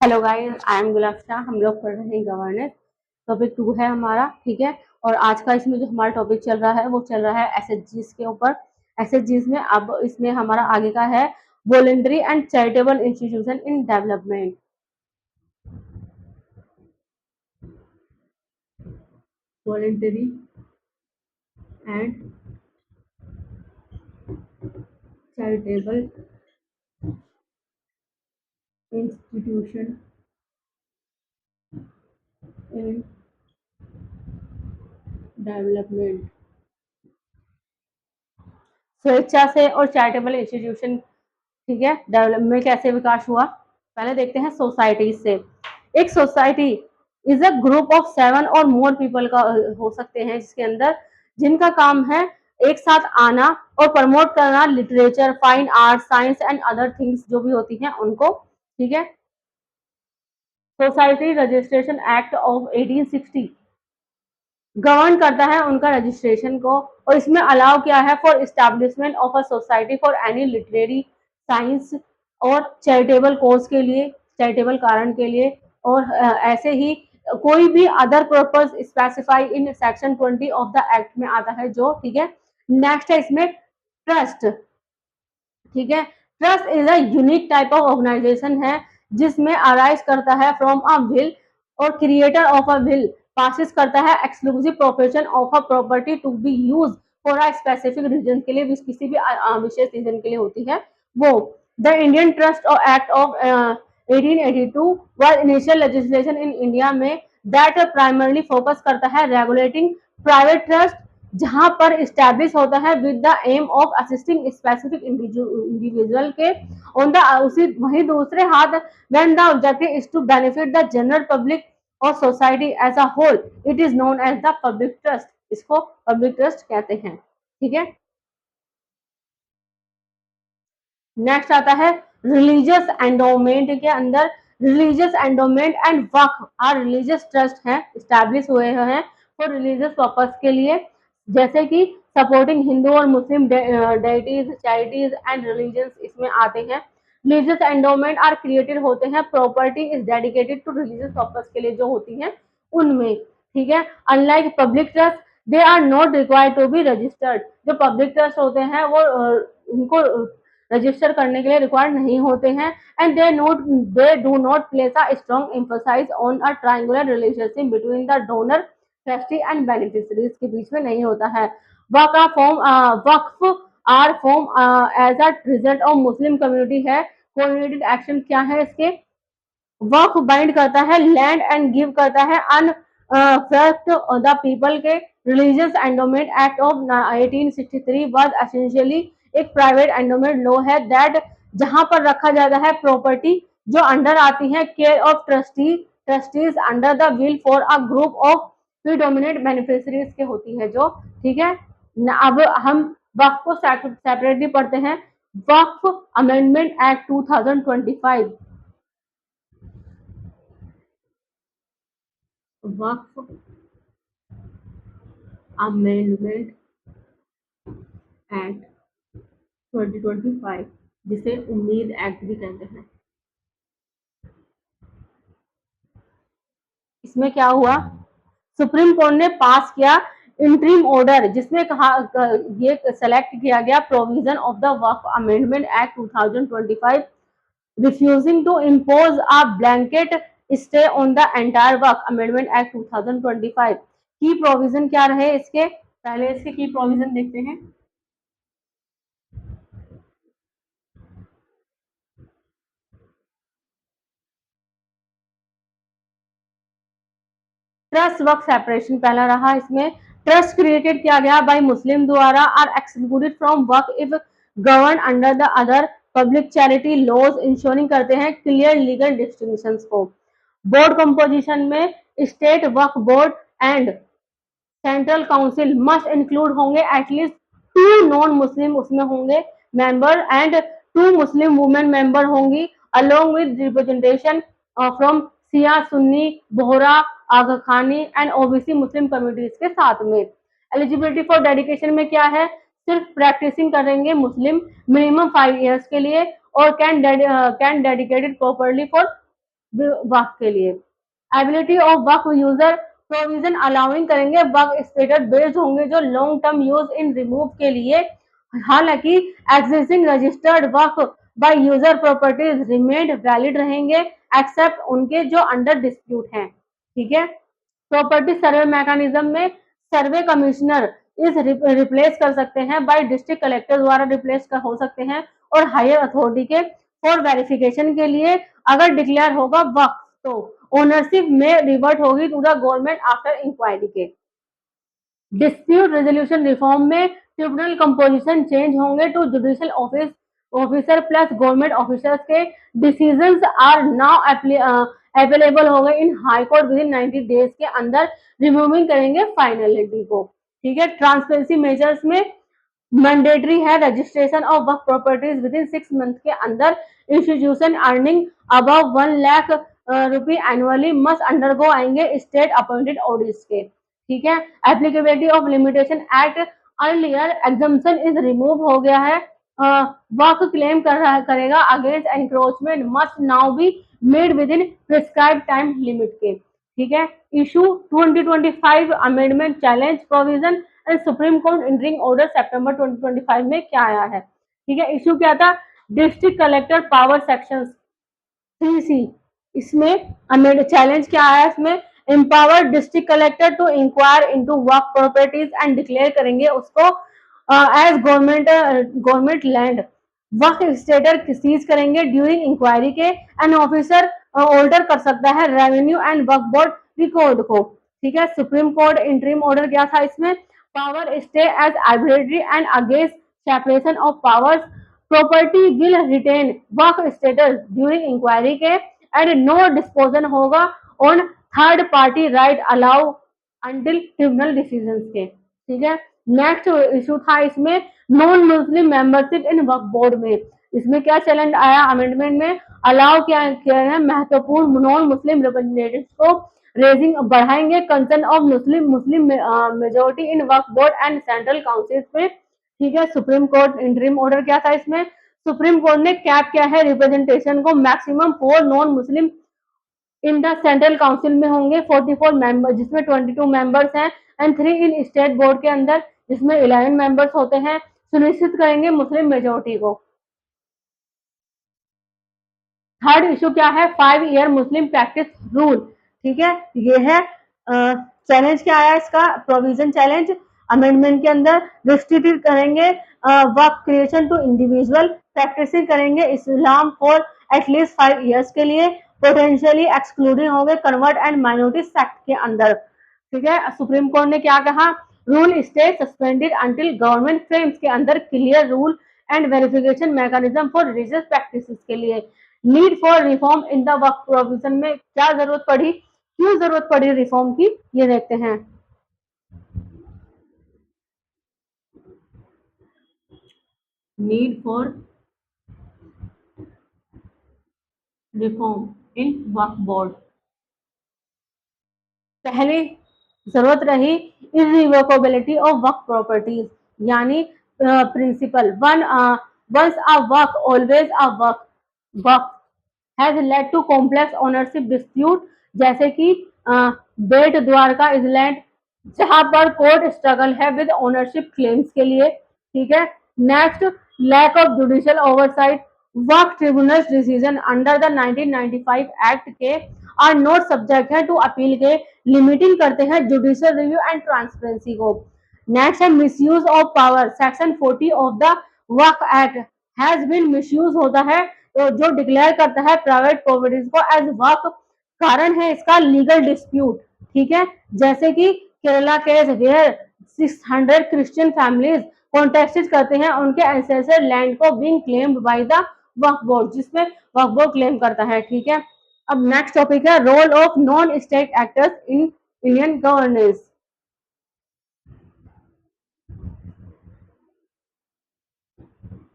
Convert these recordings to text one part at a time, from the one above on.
Hello guys, I am Gulafsha. हम लोग पढ़ रहे हैं गवर्नेंस। टॉपिक 2 है हमारा, ठीक है। और आज का इसमें जो हमारा टॉपिक चल रहा है वो चल रहा है एसएचजीस के ऊपर। एसएचजीस में अब इसमें हमारा आगे का है voluntary and charitable institution in development. Voluntary and charitable institution in development. स्वेच्छा से और चैरिटेबल इंस्टीट्यूशन, ठीक है, डेवलपमेंट में कैसे विकास हुआ। पहले देखते हैं सोसाइटी से। एक society is a group of 7 और मोर पीपल का हो सकते हैं, जिसके अंदर जिनका काम है एक साथ आना और प्रमोट करना literature, fine art, science and other things जो भी होती हैं उनको, ठीक है। Society registration act of 1860 govern करता है उनका रजिस्ट्रेशन को, और इसमें अलाउ किया है for establishment of a society for any literary, science और चैरिटेबल कोज के लिए, चैरिटेबल कारण के लिए। और ऐसे ही कोई भी other purpose specify in section 20 of the act में आता है जो, ठीक है। नेक्स्ट है इसमें ट्रस्ट, ठीक है। Trust is a unique type of organisation है जिसमें अराइज करता है फ्रॉम अ विल और creator of a will passes करता है exclusive profession of a property to be use for a specific reason के लिए, किसी भी विशेष रीजन के लिए होती है वो। The Indian trust act of 1882 was initial legislation in India में दैट प्राइमरली फोकस करता है रेगुलेटिंग प्राइवेट ट्रस्ट, जहां पर इस्टेब्लिश होता है with the aim of assisting specific individual के ऑन द उसी वहीं दूसरे हाथ when the objective is to benefit the general public और society as a whole, it is known as the public trust. इसको पब्लिक ट्रस्ट कहते हैं, ठीक है। नेक्स्ट आता है रिलीजियस एंडोमेंट के अंदर। Religious endowment and waqf are religious trust हैं, स्टैब्लिश हुए हैं फॉर रिलीजियस पर्पस के लिए, जैसे कि सपोर्टिंग हिंदू और Muslim deities, charities and religions इसमें आते हैं। रिलीजियस एंडोमेंट आर क्रिएटेड होते हैं, property is dedicated to religious purpose के लिए जो होती हैं उनमें, ठीक है। Unlike public trust they are not required to be registered. जो पब्लिक ट्रस्ट होते हैं वो उनको रजिस्टर करने के लिए रिक्वायर्ड नहीं होते हैं। And they do not place a strong emphasize on a triangular relationship between the donor, trustee and beneficiaries के बीच में नहीं होता है। Waqf are form as a result of Muslim community है। कोऑर्डिनेटेड एक्शन क्या है इसके, वक्फ बाइंड करता है लैंड एंड गिव करता है अन द पीपल के। Religious endowment act of 1863 was essentially एक प्राइवेट एंडोमेंट लॉ है दैट जहां पर रखा जाता है प्रॉपर्टी जो अंडर आती है care of trustees under the will for a group of predominant beneficiaries के होती है जो, ठीक है। अब हम वक्फ को सेपरेटली पढ़ते हैं। वक्फ अमेंडमेंट एक्ट 2025, वक्फ अमेंडमेंट एक्ट 2025, जिसे उम्मीद एक्ट भी कहते हैं। इसमें क्या हुआ, सुप्रीम कोर्ट ने पास किया इंटरिम ऑर्डर जिसमें कहा ये सेलेक्ट किया गया provision of the Waqf Amendment Act 2025 refusing to impose a blanket stay on the entire Waqf Amendment Act 2025। की प्रोविजन क्या रहे इसके, पहले इसके की प्रोविजन देखते हैं। ट्रस्ट वक्फ सेपरेशन पहला रहा। इसमें ट्रस्ट क्रिएटेड किया गया बाय मुस्लिम द्वारा are excluded from waqf if govern under the other public charity laws, insuring करते हैं क्लियर लीगल डिस्टिंक्शंस को। बोर्ड कंपोजिशन में state waqf board and central council must include होंगे एटलीस्ट 2 नॉन मुस्लिम उसमें होंगे member and 2 Muslim women member होंगी along with representation from Shia, Sunni, Bohra, Aga Khani and OBC Muslim communities के साथ में। एलिजिबिलिटी फॉर डेडिकेशन में क्या है, सिर्फ प्रैक्टिसिंग करेंगे मुस्लिम मिनिमम 5 इयर्स के लिए और कैन डेडिकेटेड प्रॉपरली फॉर वक्त के लिए। एबिलिटी ऑफ वक्त यूजर प्रोविजन अलाउिंग करेंगे, वक्त स्टेटस बेस्ड होंगे जो long term use in remove के लिए। हालांकि एग्जिस्टिंग रजिस्टर्ड वक्त by user properties remain valid रहेंगे एक्सेप्ट उनके जो अंडर डिस्प्यूट हैं। ठीक है, प्रॉपर्टी सर्वे मैकेनिज्म में सर्वे कमिश्नर इस रिप्लेस कर सकते हैं बाय डिस्ट्रिक्ट कलेक्टर द्वारा रिप्लेस हो सकते हैं, और हायर अथॉरिटी के फॉर वेरिफिकेशन के लिए अगर डिक्लेयर होगा वक्त तो ओनरशिप में रिवर्ट होगी to the government after inquiry के। डिस्प्यूट रेजोल्यूशन रिफॉर्म में ट्रिब्यूनल कंपोजिशन चेंज होंगे to judicial officer plus government officers के डिसीजंस आर नाउ अवेलेबल हो गए in high court within 90 days के अंदर, रिमूविंग करेंगे फाइनलिटी को। ठीक है, ट्रांसपेरेंसी मेजर्स में मैंडेटरी है registration of waqf properties within 6 month के अंदर। Institution earning above 1 lakh rupee annually must undergo आएंगे स्टेट अपॉइंटेड ऑडिट्स के। ठीक है, applicability of limitation act earlier exemption is remove हो गया है। वक्फ क्लेम करेगा against encroachment must now be made within prescribe time limit के। ठीक है, issue 2025 amendment challenge provision and supreme court interim order September 2025 में क्या आया है। ठीक है, इशू क्या था, district collector power section 3C, इसमें चैलेंज क्या आया, इसमें empower district collector to inquire into वर्क प्रॉपर्टीज एंड डिक्लेयर करेंगे उसको as government land. Waqf status cease करेंगे ड्यूरिंग इंक्वायरी के। एन ऑफिसर ऑर्डर कर सकता है revenue and waqf board record को। ठीक है, सुप्रीम कोर्ट इंटरिम ऑर्डर क्या था इसमें, power stay as arbitrary and against separation of powers, property will retain waqf status during inquiry के एंड नो डिस्पोजन होगा on third party right allow until tribunal decision के। ठीक है, नेक्स्ट इशू था इसमें non Muslim membership in waqf board में। इसमें क्या चैलेंज आया अमेंडमेंट में, अलाउ किया है महत्वपूर्ण नॉन मुस्लिम रिप्रेजेंटेटिव्स को रेजिंग बढ़ाएंगे concern of Muslim majority in waqf board and central council में। ठीक है, सुप्रीम कोर्ट इंटरिम ऑर्डर क्या था इसमें, सुप्रीम कोर्ट ने कैप किया है रिप्रेजेंटेशन को, maximum 4 non Muslim in the central council में होंगे 44 मेंबर, जिसमें 22 मेंबर्स हैं एंड 3 इन स्टेट बोर्ड के अंदर, जिसमें 11 मेंबर्स होते हैं। सुनिश्चित करेंगे मुस्लिम मेजोरिटी को। थर्ड इशू क्या है, 5 ईयर मुस्लिम प्रैक्टिस रूल। ठीक है, ये है चैलेंज क्या आया इसका, प्रोविजन चैलेंज अमेंडमेंट के अंदर रिस्ट्रिक्ट करेंगे वक्फ क्रिएशन टू इंडिविजुअल, प्रैक्टिसिंग करेंगे इस्लाम फॉर एटलीस्ट 5 ईयर्स के लिए, पोटेंशियली एक्सक्लूडिंग हो गए कन्वर्ट एंड माइनॉरिटी सेक्ट के अंदर। ठीक है, सुप्रीम कोर्ट ने क्या कहा, rule stay suspended until government frames के अंदर clear rule and verification mechanism for religious practices के लिए। Need for reform in the Waqf provision में क्या जरूरत पड़ी, क्यों जरूरत पड़ी रिफॉर्म की, ये देखते हैं। Need for reform in waqf board, पहली जरूरत रही इरिवोकेबिलिटी ऑफ वक्फ प्रॉपर्टीज, यानी principle one once a waqf always a waqf, waqf has led to complex ownership dispute, जैसे कि बेट द्वारका इजलैंड, जहां पर कोर्ट स्ट्रगल है विद ओनरशिप क्लेम्स के लिए। ठीक है, next lack of judicial oversight, waqf tribunal decision under the 1995 act के आर नॉट सब्जेक्ट है टू अपील के, लिमिटिंग करते हैं जुडिशियल रिव्यू एंड ट्रांसपेरेंसी को। नेक्स्ट है misuse of power, section 40 of the waqf act has been misuse होता है, तो जो डिक्लेयर करता है प्राइवेट प्रॉपर्टीज को एज वक्फ, कारण है इसका लीगल डिस्प्यूट। ठीक है, जैसे कि Kerala case where 600 Christian families contested करते हैं उनके एंसेस्टर लैंड को being claimed by the waqf board, जिसमें वक्फ बोर्ड क्लेम करता है। ठीक है, अब नेक्स्ट टॉपिक है role of non state actors in Indian governance.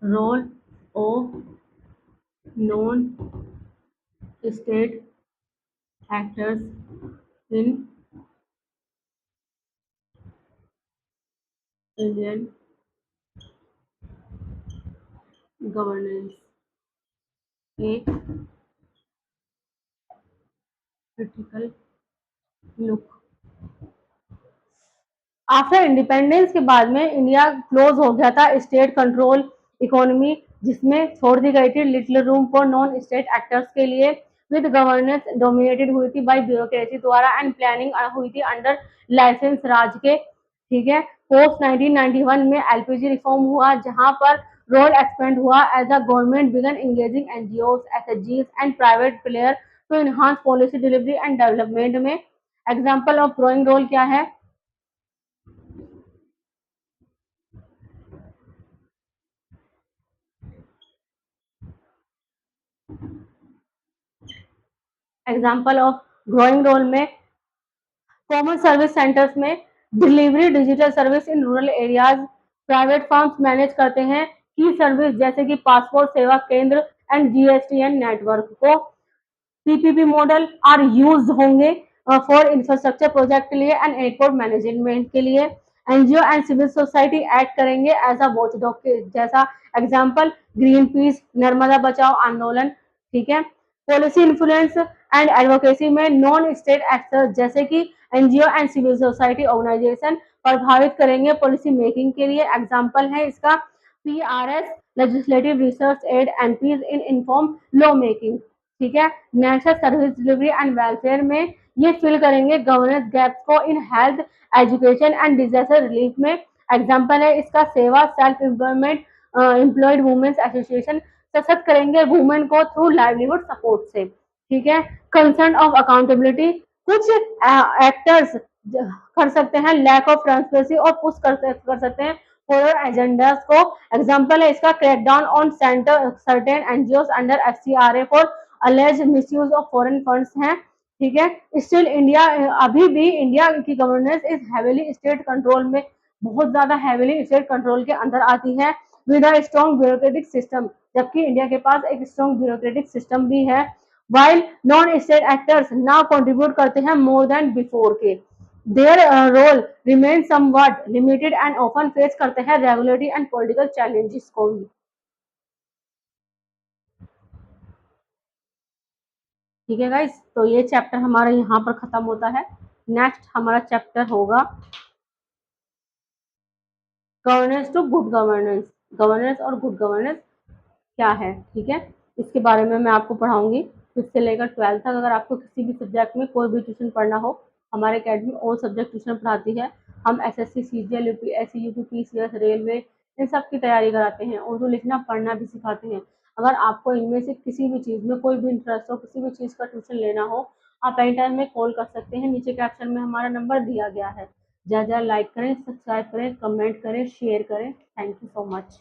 Role of non state actors in Indian governance. एक क्रिटिकल लुक। आफ्टर इंडिपेंडेंस के बाद में इंडिया क्लोज हो गया था स्टेट कंट्रोल इकोनॉमी, जिसमें छोड़ दी गई थी little room for non state actors के लिए, विद गवर्नेंस डोमिनेटेड हुई थी बाय ब्यूरोक्रेसी द्वारा एंड प्लानिंग हुई थी अंडर लाइसेंस राज के। ठीक है। पोस्ट 1991 में एलपीजी रिफॉर्म हुआ, जहां पर रोल एक्सपेंड हुआ as a government began engaging NGO, एसएचजीज and private player to enhance policy delivery and development में। एग्जाम्पल ऑफ ग्रोइंग रोल क्या है? एग्जाम्पल ऑफ ग्रोइंग रोल में कॉमन सर्विस सेंटर्स में delivery digital service in rural areas, private firms manage करते हैं की service जैसे कि passport Seva Kendra and GSTN network को। पीपीपी मॉडल आर यूज होंगे फॉर इंफ्रास्ट्रक्चर प्रोजेक्ट के लिए एंड एयरपोर्ट मैनेजमेंट के लिए। NGO and civil society act करेंगे एज अ वॉचडॉग के जैसा। एग्जाम्पल ग्रीन पीस, नर्मदा बचाओ आंदोलन। ठीक है। पॉलिसी इन्फ्लुएंस एंड एडवोकेसी में नॉन स्टेट एक्टर्स जैसे कि NGO and civil society organization प्रभावित करेंगे पॉलिसी मेकिंग के लिए। एग्जाम्पल है इसका PRS, legislative research aid, MPs in inform law making. ठीक है। National service delivery and welfare में ये फिल करेंगे गवर्नेंस गैप्स को in health, education and disaster relief में। एग्जाम्पल है इसका सेवा, self employment, employed women's association सशक्त करेंगे वुमेन को थ्रू लाइवलीहुड सपोर्ट से। ठीक है। कंसर्न ऑफ अकाउंटेबिलिटी, कुछ एक्टर्स कर सकते हैं लैक ऑफ ट्रांसपेरेंसी और पुश कर सकते हैं फॉर एजेंडास को। एग्जाम्पल है इसका crackdown on centre certain NGO under FCRA for allege misuse of foreign funds हैं। ठीक है। स्टिल इंडिया, अभी भी इंडिया की governance is heavily state control में, बहुत ज्यादा हैवीली स्टेट कंट्रोल के अंदर आती है with a strong bureaucratic system, जबकि इंडिया के पास एक स्ट्रॉन्ग ब्यूरोक्रेटिक सिस्टम भी है। While non state actors now contribute करते हैं मोर देन बिफोर के, their role remain somewhat limited and often face करते हैं रेगुलेटरी एंड पॉलिटिकल चैलेंजेस को भी। ठीक है गाइस, तो ये चैप्टर हमारा यहाँ पर खत्म होता है। नेक्स्ट हमारा चैप्टर होगा governance to good governance. Governance और गुड गवर्नेंस क्या है? ठीक है। इसके बारे में मैं आपको पढ़ाऊंगी 5th से लेकर 12th तक। अगर आपको किसी भी सब्जेक्ट में कोई भी ट्यूशन पढ़ना हो, हमारे अकेडमी ऑल सब्जेक्ट ट्यूशन पढ़ाती है। हम SSC, CGL, UPSC, UP, PCS, railway, इन सब की तैयारी कराते हैं। उर्दू लिखना पढ़ना भी सिखाते हैं। अगर आपको इनमें से किसी भी चीज़ में कोई भी इंटरेस्ट हो, किसी भी चीज़ का ट्यूशन लेना हो, आप एनी टाइम में कॉल कर सकते हैं। नीचे कैप्शन में हमारा नंबर दिया गया है। ज़्यादा लाइक करें, सब्सक्राइब करें, कमेंट करें, शेयर करें। Thank you so much.